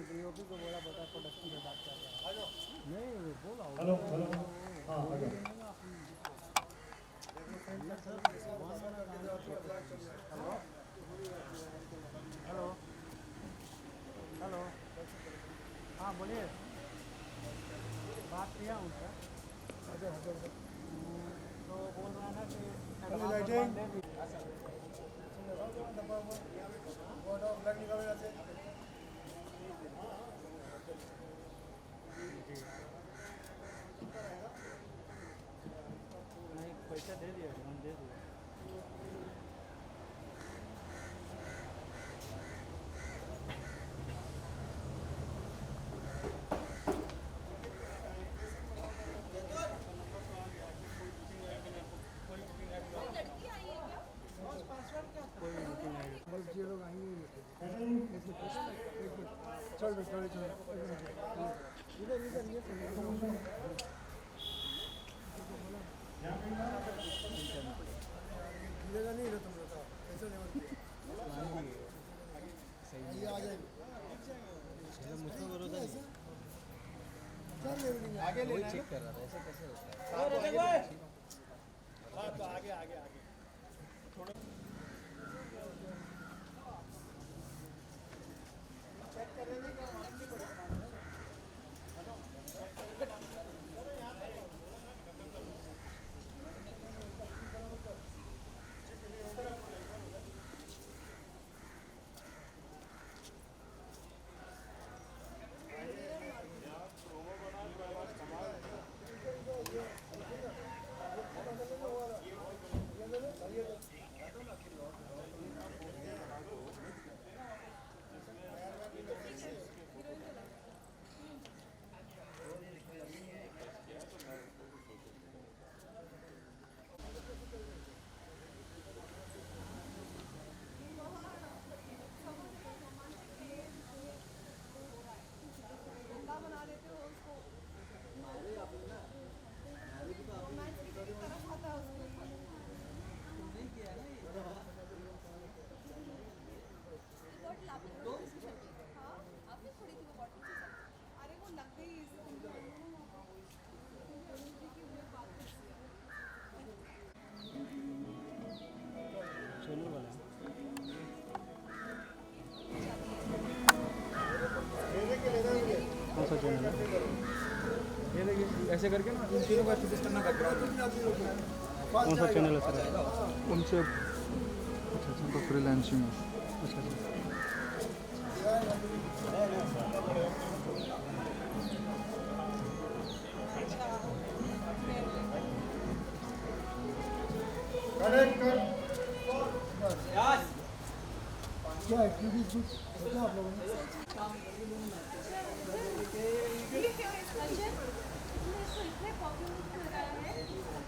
DOP को बोला बेटा प्रोडक्शन में बात कर रहा है। नहीं बोला हेलो हेलो हाँ हेलो हेलो हेलो हाँ बोलिए बात किया उनसे तो बोल रहा है ना कि नहीं पैसा दे दिया हम दे दिया ये लोग आएंगे चल चल चल इधर इधर ये मिलेगा नहीं तुम बताओ कैसे लेवल सही आ जाएगी मुझको भरोसा नहीं चल लेवलिंग आगे ले चेक कर रहा था ऐसे कैसे होता है हां तो आगे आगे आगे थोड़ा चेक कर रहे थे क्या मालूम नहीं पड़ा कौन सा चैनल है ये देखिए ऐसे करके ना इन तीनों का फिक्स करना बैकग्राउंड कौन सा चैनल है सर उनसे अच्छा अच्छा तो फ्रीलांसिंग अच्छा अच्छा क्या एक्टिविटीज कुछ होता आप लोगों ने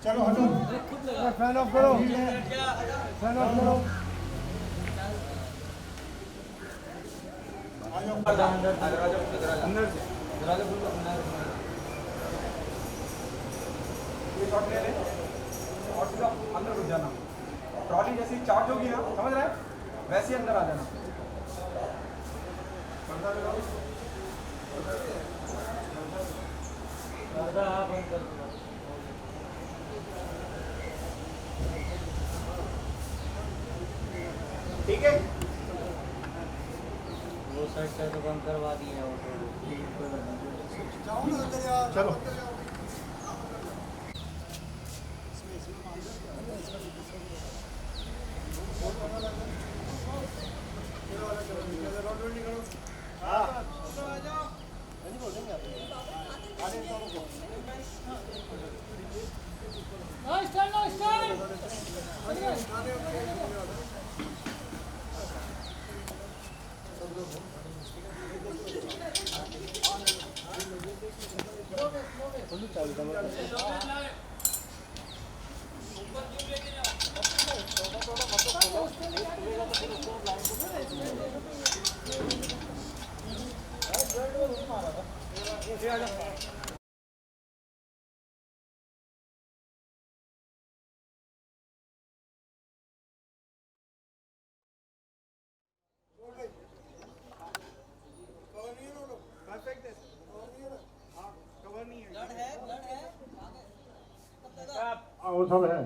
चलो हटो फैन ऑफ करो फैन ऑफ करो अंदर ये शॉट ले ले और सीधा अंदर घुस जाना ट्रॉली जैसी चार्ज होगी ना समझ रहे हैं वैसे ही अंदर आ जाना ठीक है वो साइड से तो बंद करवा दिए हैं चलो वो सब है।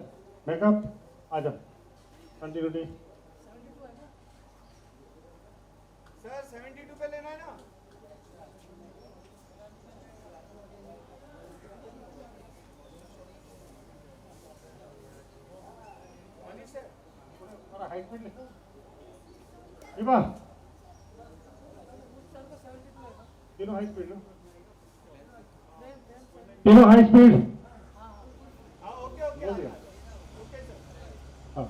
मेकअप आ जाओ, कंटिन्यूटी। सर 72 पे लेना है ना। मनीष सर थोड़ा हाइट पे ले। इबा तीनों हाई स्पीड लो, तीनों हाई स्पीड। हाँ ओके ओके हो गया। Okay sir. हाँ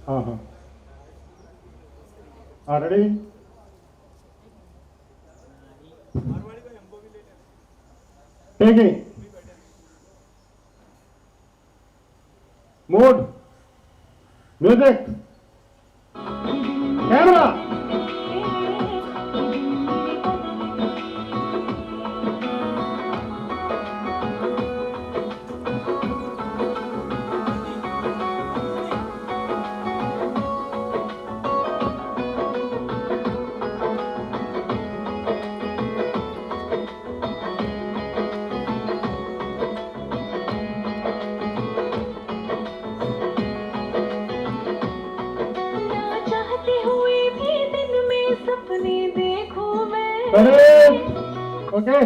हाँ हाँ हाँ, रेडी। मारवाड़ी को हमको भी ले लेना। Taking mood, music, camera. चाहते हुए भी दिन में सपने देखूं मैं। ओके,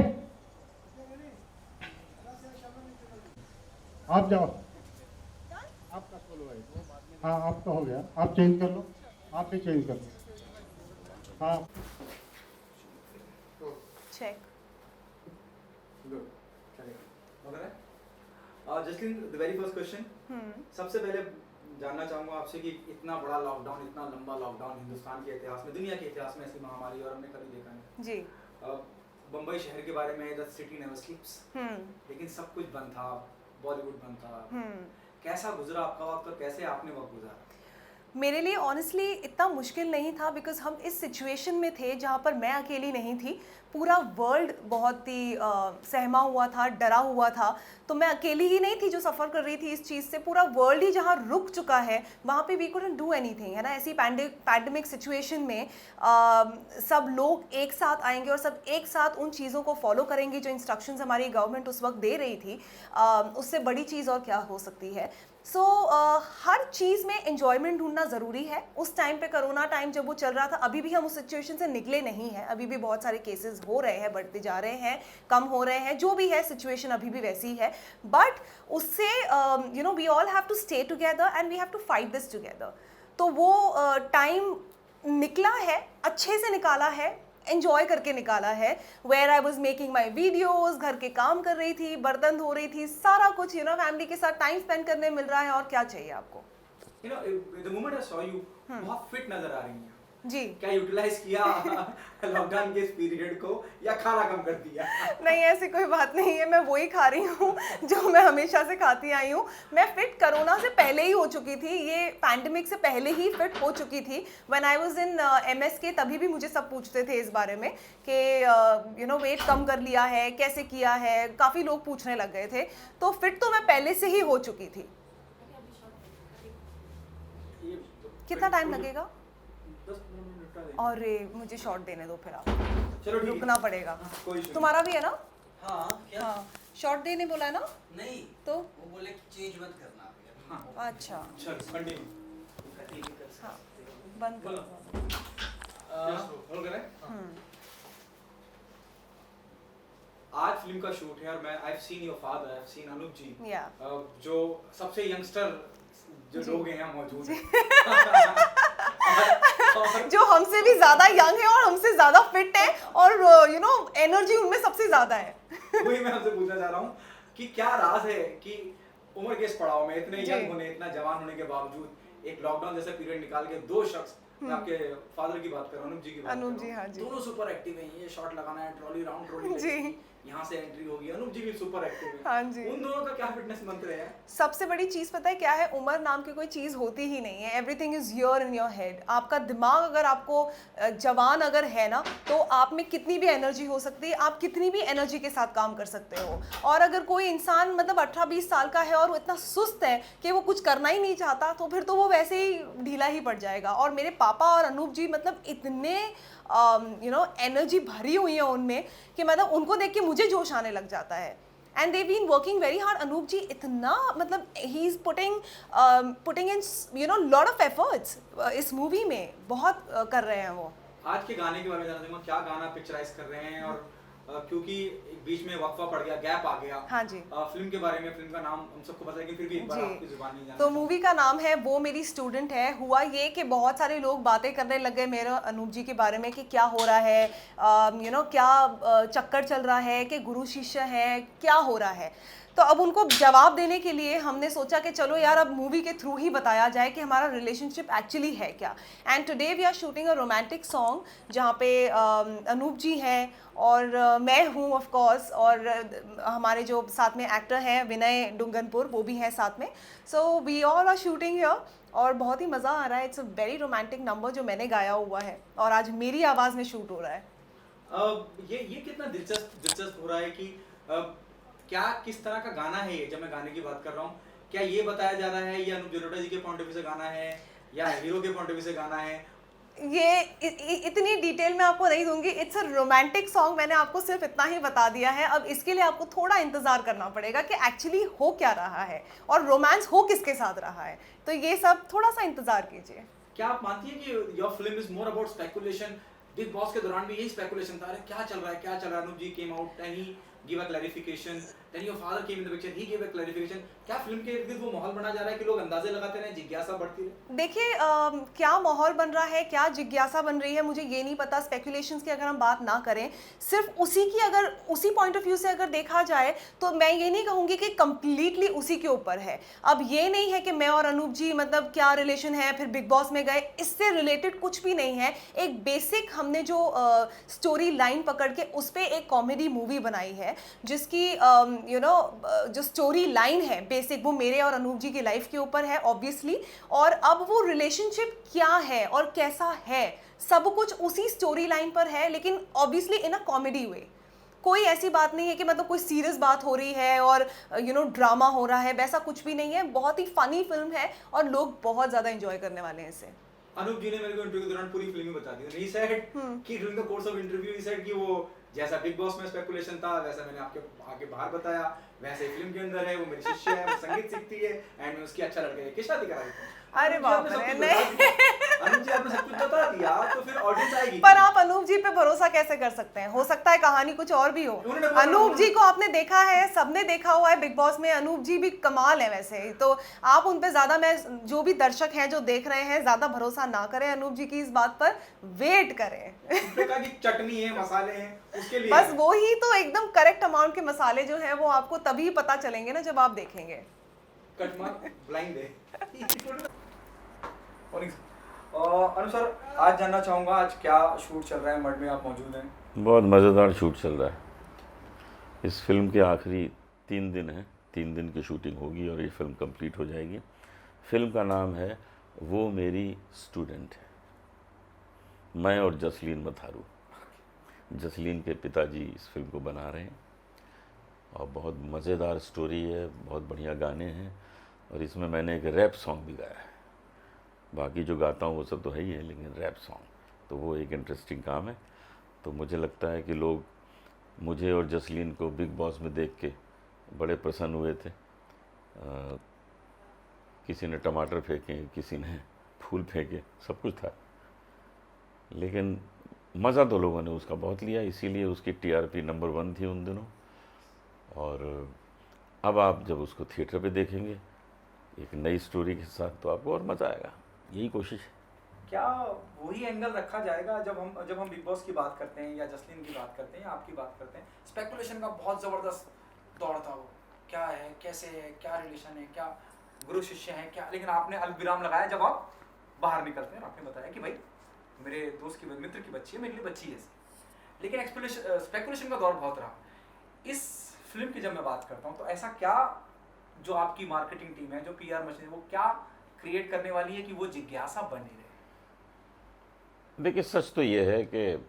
आप जाओ, आपका सोलो है। हाँ आपका हो गया, आप चेंज कर लो, आप भी चेंज कर लो। हाँ check. Justin, the very first question, सबसे पहले जानना चाहूंगा आपसे कि इतना बड़ा लॉकडाउन, इतना लंबा लॉकडाउन हिंदुस्तान के इतिहास में, दुनिया के इतिहास में ऐसी महामारी और हमने कभी देखा नहीं। जी। बम्बई शहर के बारे में, द सिटी नेवर स्लीप्स, लेकिन सब कुछ बंद था, बॉलीवुड बंद था। कैसा गुजरा आपका वक्त और कैसे आपने वक्त गुजारा? मेरे लिए ऑनेस्टली इतना मुश्किल नहीं था बिकॉज हम इस सिचुएशन में थे जहाँ पर मैं अकेली नहीं थी, पूरा वर्ल्ड बहुत ही सहमा हुआ था, डरा हुआ था। तो मैं अकेली ही नहीं थी जो सफ़र कर रही थी इस चीज़ से, पूरा वर्ल्ड ही जहाँ रुक चुका है वहाँ पे वी कुडंट डू एनीथिंग, है ना। ऐसी पैंडेमिक सिचुएशन में सब लोग एक साथ आएंगे और सब एक साथ उन चीज़ों को फॉलो करेंगे जो इंस्ट्रक्शंस हमारी गवर्नमेंट उस वक्त दे रही थी। उससे बड़ी चीज़ और क्या हो सकती है। सो हर चीज़ में एन्जॉयमेंट ढूंढना ज़रूरी है। उस टाइम पे कोरोना टाइम जब वो चल रहा था, अभी भी हम उस सिचुएशन से निकले नहीं हैं, अभी भी बहुत सारे केसेस हो रहे हैं, बढ़ते जा रहे हैं, कम हो रहे हैं, जो भी है सिचुएशन अभी भी वैसी है। बट उससे you know we all have to stay together and we have to fight this together. तो वो टाइम निकला है, अच्छे से निकाला है, एंजॉय करके निकाला है। Where I was making my videos, घर के काम कर रही थी, बर्तन धो रही थी, सारा कुछ यू नो फैमिली के साथ टाइम स्पेंड करने मिल रहा है। और क्या चाहिए आपको? You know, the moment I saw you, बहुत फिट नजर आ रही हैं जी। क्या यूटिलाइज किया लॉकडाउन के इस पीरियड को या खाना कम कर दिया? नहीं, ऐसी कोई बात नहीं है, मैं वही खा रही हूँ जो मैं हमेशा से खाती आई हूँ। मैं फिट कोरोना से पहले ही हो चुकी थी, ये पैंडेमिक से पहले ही फिट हो चुकी थी। When I was in MSK तभी भी मुझे सब पूछते थे इस बारे में कि यू नो वेट कम कर लिया है, कैसे किया है, काफ़ी लोग पूछने लग गए थे। तो फिट तो मैं पहले से ही हो चुकी थी। कितना टाइम लगेगा? 10 मिनट निपटा देंगे। और मुझे शॉर्ट देने दो फिर आप, चलो ठीक है, रुकना पड़ेगा। कोई इशू तुम्हारा भी है ना? हाँ क्या? हाँ, शॉर्ट देने बोला है ना? नहीं, तो वो बोले कि चेंज मत करना अभी। हाँ अच्छा, चल कंटिन्यू हाँ, बंद बोलो। करो। रोल करें? आज फिल्म का शूट है और मैं I have seen your father, I have seen Anoop ji, या जो सबसे यंगस्टर जो लोग हैं मौजूद हैं जो हमसे भी ज्यादा यंग है और हमसे ज्यादा फिट है और यू नो एनर्जी उनमें सबसे ज्यादा है। वही मैं आपसे पूछना चाह रहा हूँ कि क्या राज है कि उम्र के इस पड़ाव में इतने जी। यंग होने, इतना जवान होने के बावजूद एक लॉकडाउन जैसा पीरियड निकाल के दो शख्स, मैं आपके फादर की बात कर रहा हूँ, अनूप जी की बात अनूप कर जी, रहा हूँ, हाँ जी। दोनों सुपर एक्टिव हैं। ये शॉट लगाना है, ट्रॉली राउंड ट्रॉली जी। लगेगी, यहाँ से एंट्री होगी, अनूप जी भी सुपर एक्टिव है। हाँ जी। उन दोनों का क्या फिटनेस मंत्र है? सबसे बड़ी चीज़ पता है क्या है? उम्र नाम की कोई चीज़ होती ही नहीं है। Everything is here in your head. आपका दिमाग अगर आपको जवान अगर है ना, तो आप में कितनी भी एनर्जी हो सकती है, आप कितनी भी एनर्जी के साथ काम कर सकते हो। और अगर कोई इंसान मतलब 18-20 साल का है और वो इतना सुस्त है कि वो कुछ करना ही नहीं चाहता, तो फिर तो वो वैसे ही ढीला ही पड़ जाएगा। और मेरे पापा और अनूप जी मतलब इतने यू नो एनर्जी भरी हुई है उनमें कि मतलब उनको देख के मुझे जोश आने लग जाता है। And they been working very hard. Anoop ji इतना मतलब ही is putting in you know lot of efforts इस मूवी में, बहुत कर रहे हैं वो. आज के गाने के बारे में जानना चाहूंगा, क्या गाना पिक्चराइज कर रहे हैं, और क्योंकि बीच में वक्फा पड़ गया, गैप आ गया. हाँ जी. फिल्म के बारे में, फिल्म का नाम हम सबको पता है, लेकिन फिर भी एक बार आपकी जुबानी जानना तो मूवी का नाम है वो मेरी स्टूडेंट है. हुआ ये कि बहुत सारे लोग बातें करने लग गए मेरे अनूप जी के बारे में कि क्या हो रहा है, यू नो क्या चक्कर चल रहा है, कि गुरु शिष्य है, क्या हो रहा है. तो अब उनको जवाब देने के लिए हमने सोचा कि चलो यार अब मूवी के थ्रू ही बताया जाए कि हमारा रिलेशनशिप एक्चुअली है क्या. And today we are shooting a romantic song जहाँ पे अनूप जी हैं और मैं हूँ ऑफ कोर्स, और हमारे जो साथ में एक्टर हैं विनय डुंगनपुर वो भी हैं साथ में. So we all are shooting here और बहुत ही मज़ा आ रहा है. It's a very romantic number जो मैंने गाया हुआ है और आज मेरी आवाज़ में शूट हो रहा है. ये कितना दिलचस्प हो रहा है कि क्या किस तरह का गाना है ये. जब मैं गाने की बात कर रहा हूँ, क्या ये बताया जा रहा है, ये अनूप जलोटा जी के पॉइंट ऑफ व्यू से गाना है या हीरो के पॉइंट ऑफ व्यू से गाना है? ये इतनी डिटेल में आपको नहीं दूंगी. इट्स अ रोमांटिक सॉन्ग, मैंने आपको सिर्फ इतना ही बता दिया है. अब इसके लिए आपको थोड़ा इंतजार करना पड़ेगा कि एक्चुअली हो क्या रहा है और रोमांस हो किसके साथ रहा है. तो ये सब थोड़ा सा इंतजार कीजिए. क्या आप मानती हैं कि your film is more about speculation? Big boss के दौरान भी यही स्पेकुलेशन था, अरे क्या चल रहा है, क्या चल रहा है. Anoop ji came out and he give a clarification, then your father came in the picture, he give a clarification. क्या फिल्म के इर्द गिर्द वो माहौल बना जा रहा है कि लोग अंदाजे लगाते रहे, जिज्ञासा बढ़ती रहे? देखिए क्या माहौल बन रहा है, क्या जिज्ञासा बन रही है, मुझे ये नहीं पता. स्पेकुलेशंस की अगर हम बात ना करें, सिर्फ उसी पॉइंट ऑफ व्यू से अगर देखा जाए तो मैं ये नहीं कहूँगी कि कंप्लीटली उसी के ऊपर है. अब ये नहीं है कि मैं और अनूप जी मतलब क्या रिलेशन है, फिर बिग बॉस में गए, इससे रिलेटेड कुछ भी नहीं है. एक बेसिक हमने जो स्टोरी लाइन पकड़ के उस पर एक कॉमेडी मूवी बनाई है जिसकी यू नो जो स्टोरी लाइन है बेसिक वो मेरे और अनूप जी की लाइफ के ऊपर है ऑब्वियसली. और अब वो रिलेशनशिप क्या है और कैसा है सब कुछ उसी स्टोरी लाइन पर है, लेकिन ऑब्वियसली इन अ कॉमेडी वे. कोई ऐसी बात नहीं है कि मतलब कोई सीरियस बात हो रही है और यू नो ड्रामा हो रहा है, वैसा कुछ भी नहीं है. बहुत ही फनी फिल्म है और लोग बहुत ज़्यादा एंजॉय करने वाले हैं इसे. अनूप जी ने मेरे को इंटरव्यू के दौरान पूरी फिल्म ही बता दी. ही सेड कि during the course of interview he said कि वो जैसा बिग बॉस में स्पेकुलेशन था वैसा मैंने आपके आगे बाहर बताया, वैसे फिल्म के अंदर है. वो मेरी शिष्य है, वो संगीत सीखती है एंड मैं उसकी अच्छा लड़का है. किस शादी करा दी? अरे बाप रे, नहीं. अनूप जी आपने सब कुछ बता दिया तो फिर ऑडियंस आएगी. पर आप अनूप जी पे भरोसा कैसे कर सकते हैं? हो सकता है कहानी कुछ और भी हो. अनूप जी को आपने देखा है, सबने देखा हुआ है बिग बॉस में. अनूप जी भी कमाल है वैसे, तो आप उन पे ज्यादा, मैं जो भी दर्शक हैं जो देख रहे हैं, ज्यादा भरोसा ना करें अनूप जी की इस बात पर, वेट करें. कहा कि चटनी है, मसाले हैं, उसके लिए बस वो ही तो एकदम करेक्ट अमाउंट के मसाले जो हैं वो आपको तभी पता चलेंगे ना जब आप देखेंगे. कट मार ब्लाइंड है. अनु सर, आज जानना चाहूँगा आज क्या शूट चल रहा है, मड में आप मौजूद हैं. बहुत मज़ेदार शूट चल रहा है. इस फिल्म के आखिरी 3 दिन हैं, 3 दिन की शूटिंग होगी और ये फिल्म कंप्लीट हो जाएगी. फिल्म का नाम है वो मेरी स्टूडेंट है. मैं और जसलीन मथारू, जसलीन के पिताजी इस फिल्म को बना रहे हैं और बहुत मज़ेदार स्टोरी है, बहुत बढ़िया गाने हैं और इसमें मैंने एक रैप सॉन्ग भी गाया है. बाकी जो गाता हूँ वो सब तो है ही है, लेकिन रैप सॉन्ग तो वो एक इंटरेस्टिंग काम है. तो मुझे लगता है कि लोग मुझे और जसलीन को बिग बॉस में देख के बड़े प्रसन्न हुए थे. किसी ने टमाटर फेंके, किसी ने फूल फेंके, सब कुछ था, लेकिन मज़ा तो लोगों ने उसका बहुत लिया. इसीलिए उसकी TRP नंबर 1 थी उन दिनों. और अब आप जब उसको थिएटर पे देखेंगे एक नई स्टोरी के साथ तो आपको और मज़ा आएगा. यही कोशिश है. क्या वही एंगल रखा जाएगा जब हम बिग बॉस की बात करते हैं या जसलीन की बात करते हैं या आपकी बात करते हैं? स्पेकुलेशन का बहुत ज़बरदस्त दौर था. वो क्या है, कैसे है, क्या रिलेशन है, क्या गुरु शिष्य है, क्या, लेकिन आपने अल्पविराम लगाया जब आप बाहर निकलते हैं. आपने बताया कि भाई मेरे दोस्त की मित्र की बच्ची है, मेरे लिए बच्ची है. लेकिन स्पेकुलेशन का दौर बहुत रहा. इस फिल्म की जब मैं बात करता हूँ तो ऐसा क्या जो आपकी मार्केटिंग टीम है, जो PR मशीन है, वो क्या क्रिएट करने वाली है कि वो जिज्ञासा बनी रहे? देखिए, सच तो ये है कि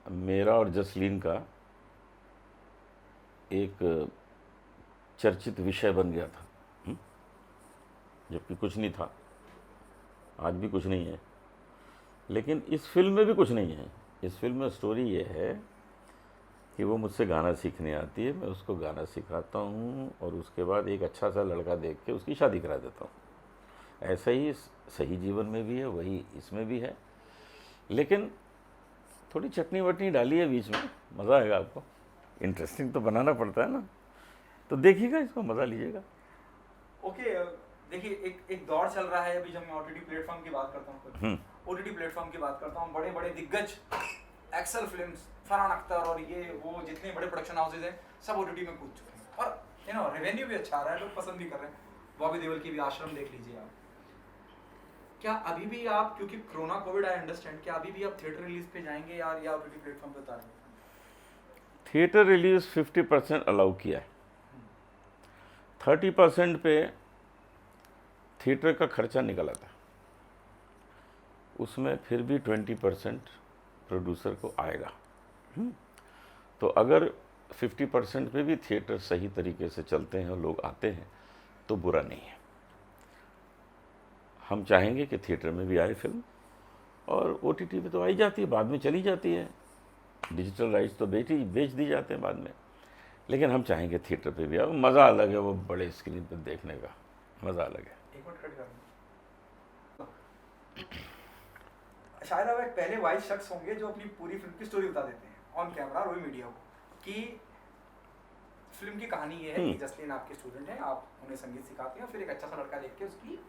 मेरा और जसलीन का एक चर्चित विषय बन गया था, जबकि कुछ नहीं था. आज भी कुछ नहीं है, लेकिन इस फिल्म में भी कुछ नहीं है. इस फिल्म में स्टोरी ये है कि वो मुझसे गाना सीखने आती है, मैं उसको गाना सिखाता हूँ और उसके बाद एक अच्छा सा लड़का देख के उसकी शादी करा देता हूँ। ऐसा ही सही जीवन में भी है, वही इसमें भी है, लेकिन थोड़ी चटनी वटनी डाली है बीच में, मज़ा आएगा आपको। इंटरेस्टिंग तो बनाना पड़ता है ना, तो देखिएगा, इसको मज़ा लीजिएगा। ओके, देखिए एक दौर चल रहा है अभी, जब मैं ओटीटी प्लेटफॉर्म की बात करता हूँ, ओटीटी प्लेटफॉर्म की बात करता हूँ, बड़े बड़े दिग्गज एक्सेल फिल्म्स, फरहान अख्तर और ये वो जितने बड़े प्रोडक्शन हाउसेज हैं सब ओटीटी में कूद चुके हैं, और रेवेन्यू भी अच्छा आ रहा है, लोग पसंद भी कर रहे हैं। बॉबी देओल की भी आश्रम देख लीजिए आप। क्या अभी भी आप, क्योंकि कोरोना कोविड आई अंडरस्टैंड, क्या अभी भी आप थिएटर रिलीज पे जाएंगे यार, या ओटीटी प्लेटफॉर्म पे उतारेंगे? थिएटर रिलीज 50% अलाउ किया है, 30% पे थिएटर का खर्चा निकल आता है, उसमें फिर भी 20% प्रोड्यूसर को आएगा। तो अगर 50% पे भी थिएटर सही तरीके से चलते हैं और लोग आते हैं तो बुरा नहीं है। हम चाहेंगे कि थिएटर में भी आए फिल्म, और ओटीटी पे तो आई जाती है, बाद में चली जाती है, डिजिटल राइट्स तो बेच दी जाते हैं बाद में, लेकिन हम चाहेंगे थिएटर पे भी आए। मज़ा अलग है, वो बड़े स्क्रीन पर देखने का मज़ा अलग है। एक मिनट कट कर, शायद आप एक पहले वाइज शख्स होंगे जो अपनी पूरी फिल्म की स्टोरी बता देते हैं ऑन कैमरा रोई मीडिया को, कि फिल्म की कहानी ये है कि जसलीन आपके स्टूडेंट हैं, आप उन्हें संगीत सिखाते हैं, फिर एक अच्छा सा लड़का देख के उसकी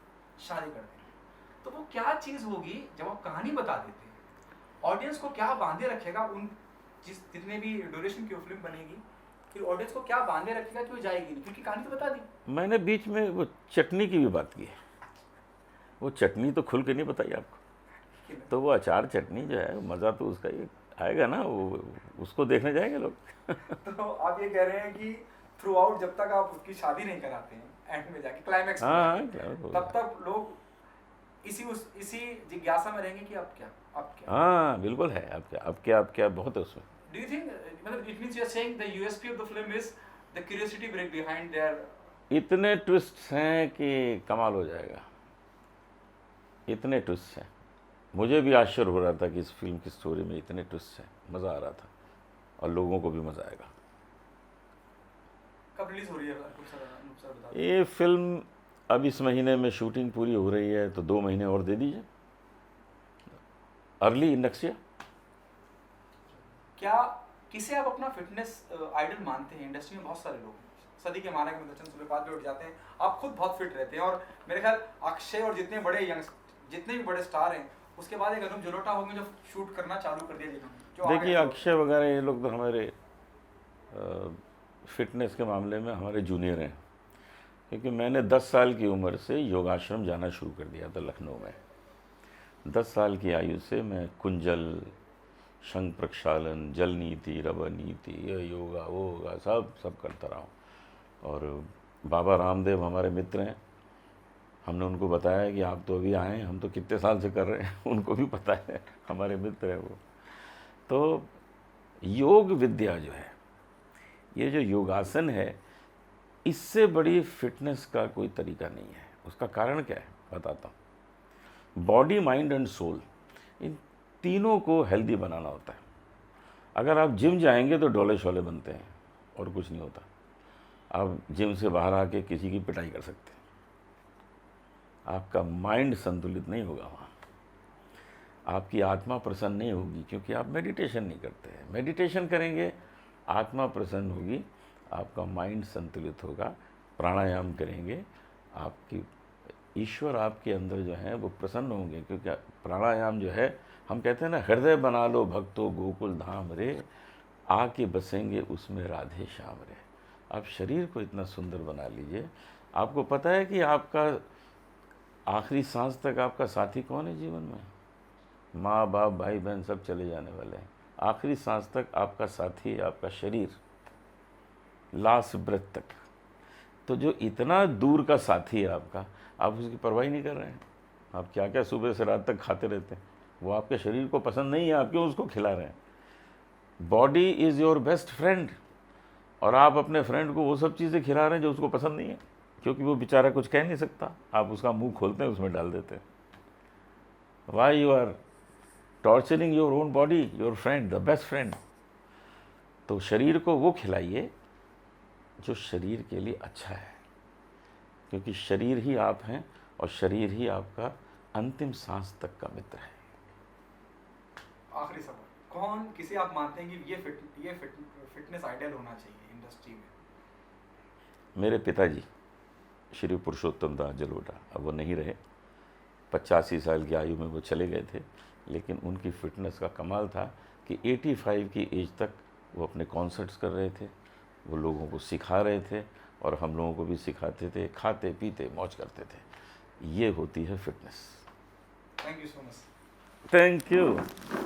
शादी करते हैं। तो वो क्या चीज़ होगी जब आप कहानी बता देते हैं, ऑडियंस को क्या बांधे रखेगा, उन जितने भी ड्यूरेशन की वो फिल्म बनेगी, फिर ऑडियंस को क्या बांधे रखेगा कि वो जाएगी नहीं, क्योंकि कहानी तो बता दी। मैंने बीच में वो चटनी की भी बात की है, वो चटनी तो खुल के नहीं बताई आपको, तो वो अचार चटनी जो है मज़ा तो उसका ही आएगा ना, वो उसको देखने जाएंगे लोग। तो आप ये कह रहे हैं कि थ्रू आउट जब तक आप उसकी शादी नहीं कराते हैं, एंड में जाके क्लाइमैक्स हाँ, तब तक लोग इसी जिज्ञासा में रहेंगे कि अब क्या। हाँ बिल्कुल है, अब क्या बहुत है उसमें। डू यू थिंक, मतलब it means you are saying the USP of the film is the curiosity break behind there, इतने ट्विस्ट्स हैं कि कमाल हो जाएगा, इतने ट्विस्ट हैं। मुझे भी आश्चर्य हो रहा था कि इस फिल्म की स्टोरी में इतने ट्विस्ट हैं, मज़ा आ रहा था और लोगों को भी मज़ा आएगा। कब रिलीज हो रही है बता ये फिल्म अब इस महीने में शूटिंग पूरी हो रही है, तो 2 महीने और दे दीजिए, अर्ली नेक्स्ट ईयर। क्या किसे आप अपना फिटनेस आइडल मानते हैं? इंडस्ट्री में बहुत सारे लोग हैं, सदी के माना के दर्शन सुबह 5 बजे उठ जाते हैं, आप खुद बहुत फिट रहते हैं, और मेरे ख्याल अक्षय और जितने भी बड़े स्टार हैं, उसके बाद एक अनुप जलोटा होंगे जो शूट करना चालू कर दिया जिन्होंने। देखिए अक्षय वगैरह ये लोग तो हमारे फिटनेस के मामले में हमारे जूनियर हैं, क्योंकि मैंने 10 साल की उम्र से योगाश्रम जाना शुरू कर दिया था लखनऊ में। 10 साल की आयु से मैं कुंजल, शंख प्रक्षालन, जल नीति, रबर नीति, योगा वो होगा सब करता रहा हूँ। और बाबा रामदेव हमारे मित्र हैं, हमने उनको बताया कि आप तो अभी आए हैं, हम तो कितने साल से कर रहे हैं, उनको भी पता है, हमारे मित्र हैं वो। तो योग विद्या जो है, ये जो योगासन है, इससे बड़ी फिटनेस का कोई तरीका नहीं है। उसका कारण क्या है बताता हूँ। बॉडी, माइंड एंड सोल, इन तीनों को हेल्दी बनाना होता है। अगर आप जिम जाएंगे तो डोले शोले बनते हैं और कुछ नहीं होता। आप जिम से बाहर आके किसी की पिटाई कर सकते हैं, आपका माइंड संतुलित नहीं होगा वहाँ, आपकी आत्मा प्रसन्न नहीं होगी, क्योंकि आप मेडिटेशन नहीं करते हैं। मेडिटेशन करेंगे, आत्मा प्रसन्न होगी, आपका माइंड संतुलित होगा। प्राणायाम करेंगे, आपकी ईश्वर आपके अंदर जो है वो प्रसन्न होंगे, क्योंकि प्राणायाम जो है, हम कहते हैं ना, हृदय बना लो भक्तो गोकुल धाम रे, आके बसेंगे उसमें राधे श्याम रे। आप शरीर को इतना सुंदर बना लीजिए। आपको पता है कि आपका आखिरी सांस तक आपका साथी कौन है जीवन में? माँ बाप भाई बहन सब चले जाने वाले हैं, आखिरी सांस तक आपका साथी है आपका शरीर, लास्ट ब्रेथ तक। तो जो इतना दूर का साथी है आपका, आप उसकी परवाही नहीं कर रहे हैं। आप क्या क्या सुबह से रात तक खाते रहते हैं, वो आपके शरीर को पसंद नहीं है, आप क्यों उसको खिला रहे हैं? Body is your best friend, और आप अपने फ्रेंड को वो सब चीज़ें खिला रहे हैं जो उसको पसंद नहीं है, क्योंकि वो बेचारा कुछ कह नहीं सकता। आप उसका मुंह खोलते हैं, उसमें डाल देते हैं। Why you are torturing your own body, your friend, the best friend. तो शरीर को वो खिलाइए जो शरीर के लिए अच्छा है, क्योंकि शरीर ही आप हैं और शरीर ही आपका अंतिम सांस तक का मित्र है। आखिरी सवाल, कौन किसे आप मानते हैं कि ये फिटनेस आइडियल होना चाहिए इंडस्ट्री में? मेरे पिताजी श्री पुरुषोत्तम दास जलोटा, अब वो नहीं रहे, 85 साल की आयु में वो चले गए थे, लेकिन उनकी फिटनेस का कमाल था कि 85 की एज तक वो अपने कॉन्सर्ट्स कर रहे थे, वो लोगों को सिखा रहे थे और हम लोगों को भी सिखाते थे, खाते पीते मौज करते थे। ये होती है fitness. Thank you so much. Thank you.